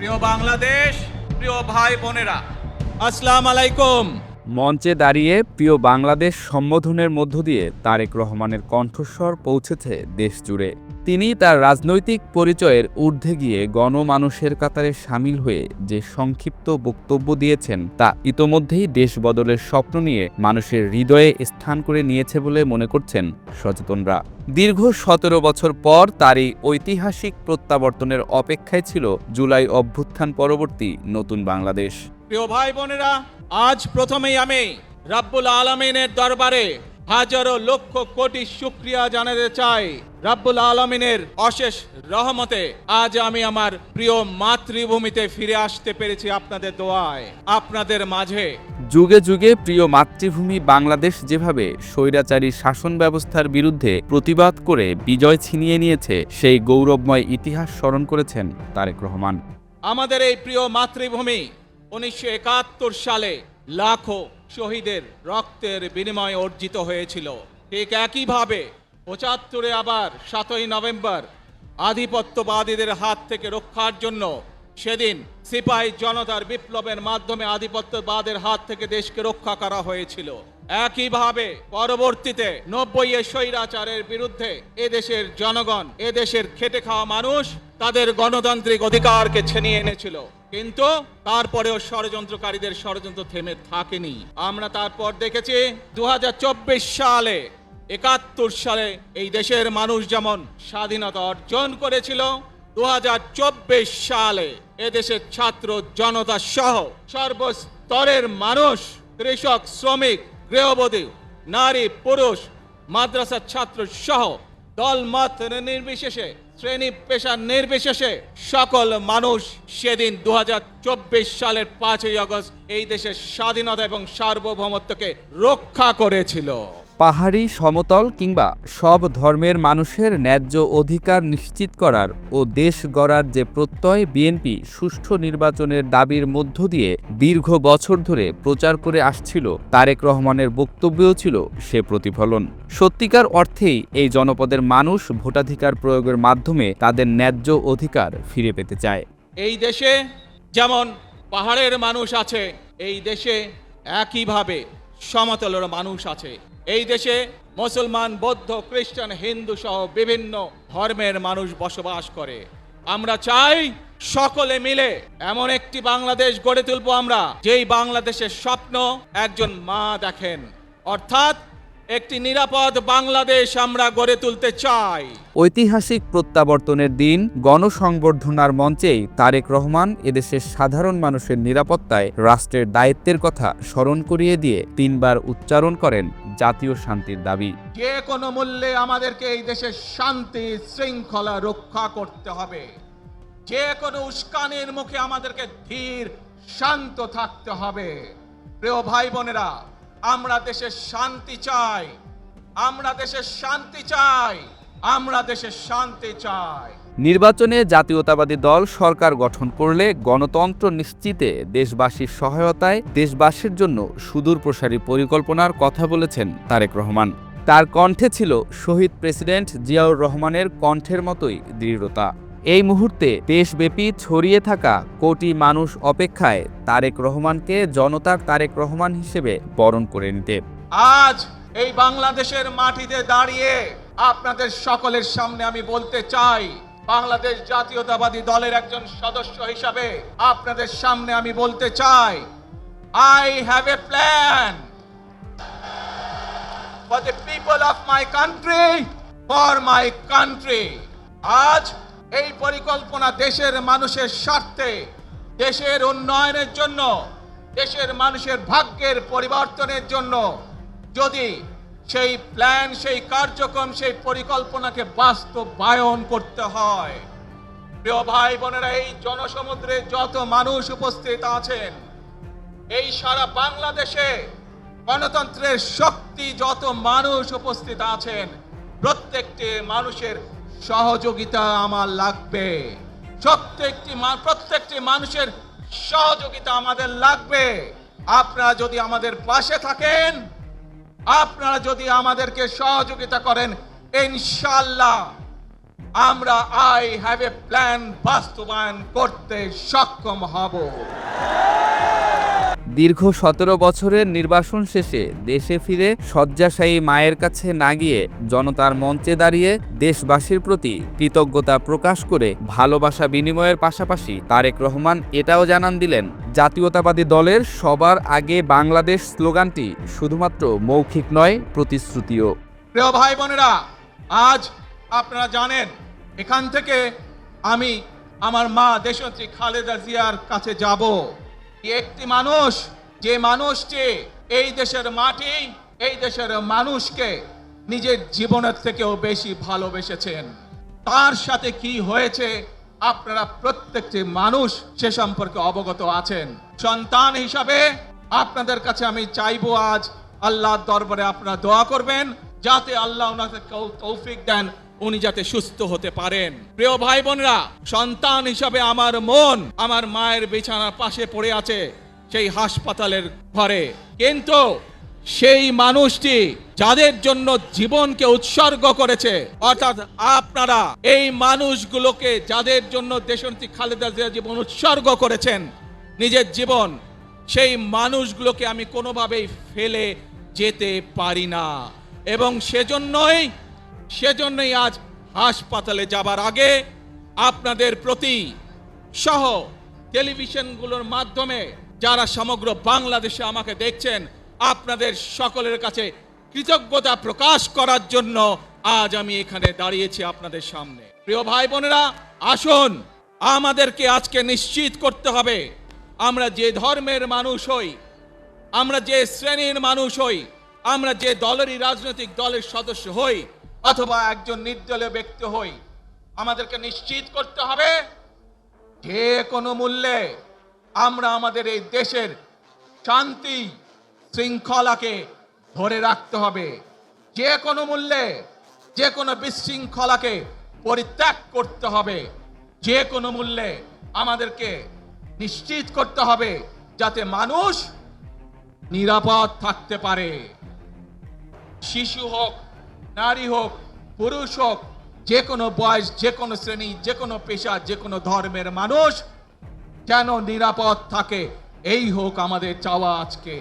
প্রিয় বাংলাদেশ, প্রিয় ভাই বোনেরা, আসসালামু আলাইকুম। মঞ্চে দাঁড়িয়ে প্রিয় বাংলাদেশ সম্বোধনের মধ্য দিয়ে তারেক রহমানের কণ্ঠস্বর পৌঁছেছে দেশ জুড়ে। তিনি তার রাজনৈতিক পরিচয়ের ঊর্ধ্বে গিয়ে গণমানুষের কাতারে সামিল হয়ে যে সংক্ষিপ্ত বক্তব্য দিয়েছেন তা ইতোমধ্যেই দেশ বদলের স্বপ্ন নিয়ে মানুষের হৃদয়ে স্থান করে নিয়েছে বলে মনে করছেন সচেতনরা। দীর্ঘ ১৭ বছর পর তারই ঐতিহাসিক প্রত্যাবর্তনের অপেক্ষায় ছিল জুলাই অভ্যুত্থান পরবর্তী নতুন বাংলাদেশ। প্রিয় ভাই বোনেরা, আজ প্রথমেই আমি রাব্বুল আলামিনের দরবারে হাজারো লক্ষ কোটি শুকরিয়া জানাতে চাই। রাব্বুল আলামিনের অশেষ রহমতে আজ আমি আমার প্রিয় মাতৃভূমিতে ফিরে আসতে পেরেছি আপনাদের দোয়ায়, আপনাদের মাঝে। যুগে যুগে প্রিয় মাতৃভূমি বাংলাদেশ যেভাবে স্বৈরাচারী শাসন ব্যবস্থার বিরুদ্ধে প্রতিবাদ করে বিজয় ছিনিয়ে নিয়েছে, সেই গৌরবময় ইতিহাস স্মরণ করেছেন তারেক রহমান। আমাদের এই প্রিয় মাতৃভূমি ১৯৭১ সালে লাখো শহীদের রক্তের বিনিময়ে অর্জিত হয়েছিল। ঠিক একইভাবে ৭৫-এ আবার ৭ই নভেম্বর আধিপত্যবাদীদের হাত থেকে রক্ষার জন্য সেদিন সিপাহী জনতার বিপ্লবের মাধ্যমে আধিপত্যবাদের হাত থেকে দেশকে রক্ষা করা হয়েছিল। একইভাবে পরবর্তীতে ৯০-এ স্বৈরাচারের বিরুদ্ধে এদেশের জনগণ, এদেশের খেটে খাওয়া মানুষ তাদের গণতান্ত্রিক অধিকারকে ছিনিয়ে এনেছিল। কিন্তু তারপরেও ষড়যন্ত্রকারীদের ষড়যন্ত্র থেমে থাকেনি। আমরা তারপর দেখেছি ২০২৪ সালে, ৭১ সালে এই দেশের মানুষ যেমন স্বাধীনতা অর্জন করেছিল, ২০২৪ সালে এদেশের ছাত্র জনতা সহ সর্বস্তরের মানুষ, কৃষক, শ্রমিক, গৃহবধূ, নারী, পুরুষ, মাদ্রাসার ছাত্র সহ দলমত নির্বিশেষে, শ্রেণী পেশা নির্বিশেষে সকল মানুষ সেদিন ২০২৪ সালের ৫ই আগস্ট এই দেশের স্বাধীনতা এবং সার্বভৌমত্বকে রক্ষা করেছিল। পাহাড়ি, সমতল কিংবা সব ধর্মের মানুষের ন্যায্য অধিকার নিশ্চিত করার ও দেশ গড়ার যে প্রত্যয় বিএনপি সুষ্ঠু নির্বাচনের দাবির মধ্য দিয়ে দীর্ঘ বছর ধরে প্রচার করে আসছিল, তারেক রহমানের বক্তব্যও ছিল সে প্রতিফলন। সত্যিকার অর্থেই এই জনপদের মানুষ ভোটাধিকার প্রয়োগের মাধ্যমে তাদের ন্যায্য অধিকার ফিরে পেতে চায়। এই দেশে যেমন পাহাড়ের মানুষ আছে, এই দেশে একইভাবে সমতলের মানুষ আছে। এই দেশে মুসলমান, বৌদ্ধ, খ্রিস্টান, হিন্দু সহ বিভিন্ন ধর্মের মানুষ বসবাস করে। আমরা চাই সকলে মিলে এমন একটি বাংলাদেশ গড়ে তুলব আমরা, যেই বাংলাদেশের স্বপ্ন একজন মা দেখেন, অর্থাৎ একটি নিরাপদ বাংলাদেশ আমরা গড়ে তুলতে চাই। ঐতিহাসিক প্রত্যাবর্তনের দিন গণসংবর্ধনার মঞ্চেই তারেক রহমান এদেশের সাধারণ মানুষের নিরাপত্তায় রাষ্ট্রের দায়িত্বের কথা স্মরণ করিয়ে দিয়ে ৩ বার উচ্চারণ করেন জাতীয় শান্তির দাবি। যে কোনো মূল্যে আমাদেরকে এই দেশের শান্তি শৃঙ্খলা রক্ষা করতে হবে। যে কোনো উস্কানির মুখে আমাদেরকে ধীর শান্ত থাকতে হবে। প্রিয় ভাই বোনেরা, আমরা দেশের শান্তি চাই, আমরা দেশের শান্তি চাই, আমরা দেশের শান্তি চাই। নির্বাচনে জাতীয়তাবাদী দল সরকার গঠন করলে গণতন্ত্র নিশ্চিতে দেশবাসীর সহায়তায় দেশবাসীর জন্য সুদূরপ্রসারী পরিকল্পনার কথা বলেছেন তারেক রহমান। তার কণ্ঠে ছিল শহীদ প্রেসিডেন্ট জিয়াউর রহমানের কণ্ঠের মতোই দৃঢ়তা। এই মুহূর্তে দেশব্যাপী ছড়িয়ে থাকা কোটি মানুষ অপেক্ষায় তারেক রহমানকে জনতার তারেক রহমান হিসেবে বরণ করে নিতে। আজ এই বাংলাদেশের মাটিতে দাঁড়িয়ে আপনাদের সকলের সামনে আমি বলতে চাই, বাংলাদেশ জাতীয়তাবাদী দলের একজন সদস্য হিসাবে আপনাদের সামনে আমি বলতে চাই, I have a plan for the people of my country, for my country. আজ এই পরিকল্পনা দেশের মানুষের স্বার্থে, দেশের উন্নয়নের জন্য, দেশের মানুষের ভাগ্যের পরিবর্তনের জন্য, যদি সেই প্ল্যান, সেই কার্যক্রম, সেই পরিকল্পনাকে বাস্তবায়ন করতে হয়। প্রিয় ভাই বোনেরা, এই জনসমুদ্রে যত মানুষ উপস্থিত আছেন, এই সারা বাংলাদেশে গণতন্ত্রের শক্তি যত মানুষ উপস্থিত আছেন, প্রত্যেকটি মানুষের সহযোগিতা আমার লাগবে। প্রত্যেকটি মানুষের সহযোগিতা আমাদের লাগবে। আপনারা যদি আমাদের পাশে থাকেন, আপনারা যদি আমাদেরকে সহযোগিতা করেন, ইনশাআল্লাহ আমরা আই হ্যাভ এ প্ল্যান বাস্তবায়ন করতে সক্ষম হব। দীর্ঘ ১৭ বছরের নির্বাসন শেষে দেশে ফিরে শয্যাশায়ী মায়ের কাছে না গিয়ে জনতার মঞ্চে দাঁড়িয়ে দেশবাসীর প্রতি কৃতজ্ঞতা প্রকাশ করে ভালোবাসা বিনিময়ের পাশাপাশি তারেক রহমান এটাও জানান দিলেন, জাতীয়তাবাদী দলের সবার আগে বাংলাদেশ স্লোগানটি শুধুমাত্র মৌখিক নয়, প্রতিশ্রুতিও। প্রিয় ভাই বোনেরা, আজ আপনারা জানেন এখান থেকে আমি আমার মা দেশনেত্রী খালেদা জিয়ার কাছে যাব। একটি মানুষ, যে মানুষটি এই দেশের মাটি, এই দেশের মানুষকে নিজের জীবনের থেকেও বেশি ভালোবেসেছেন, তার সাথে কি হয়েছে আপনারা প্রত্যেকটি মানুষ সে সম্পর্কে অবগত আছেন। সন্তান হিসাবে আপনাদের কাছে আমি চাইবো আজ আল্লাহর দরবারে আপনারা দোয়া করবেন যাতে আল্লাহ ওনাকে তৌফিক দেন, উনি যাতে সুস্থ হতে পারেন। প্রিয় ভাই বোনেরা, সন্তান হিসাবে আমার মন আমার মায়ের বিছানার পাশে পড়ে আছে সেই হাসপাতালের ঘরে, কিন্তু সেই মানুষটি যাদের জন্য জীবনকে উৎসর্গ করেছে, অর্থাৎ আপনারা এই মানুষগুলোকে যাদের জন্য দেশনেত্রী খালেদা জিয়া জীবন উৎসর্গ করেছেন নিজের জীবন, সেই মানুষগুলোকে আমি কোনোভাবেই ফেলে যেতে পারি না। এবং সেজন্যই আজ হাসপাতালে যাবার আগে আপনাদের প্রতি সহ টেলিভিশনগুলোর মাধ্যমে যারা সমগ্র বাংলাদেশে আমাকে দেখছেন, আপনাদের সকলের কাছে কৃতজ্ঞতা প্রকাশ করার জন্য আজ আমি এখানে দাঁড়িয়েছি আপনাদের সামনে। প্রিয় ভাই বোনেরা, আসুন আমাদেরকে আজকে নিশ্চিত করতে হবে আমরা যে ধর্মের মানুষ হই, আমরা যে শ্রেণীর মানুষ হই, আমরা যে দলেরই রাজনৈতিক দলের সদস্য হই অথবা একজন নির্দলীয় ব্যক্তি হই, আমাদেরকে নিশ্চিত করতে হবে যে কোনো মূল্যে আমরা আমাদের এই দেশের শান্তি শৃঙ্খলাকে ধরে রাখতে হবে। যে কোনো মূল্যে যে কোনো বিশৃঙ্খলাকে পরিত্যাগ করতে হবে। যে কোনো মূল্যে আমাদেরকে নিশ্চিত করতে হবে যাতে মানুষ নিরাপদ থাকতে পারে। শিশু হোক, নারী হোক, পুরুষ হোক, যে কোনো বয়স, যে কোনো শ্রেণী, যে কোনো পেশা, যে কোনো ধর্মের মানুষ যেন নিরাপদ থাকে, এই হোক আমাদের চাওয়া আজকে।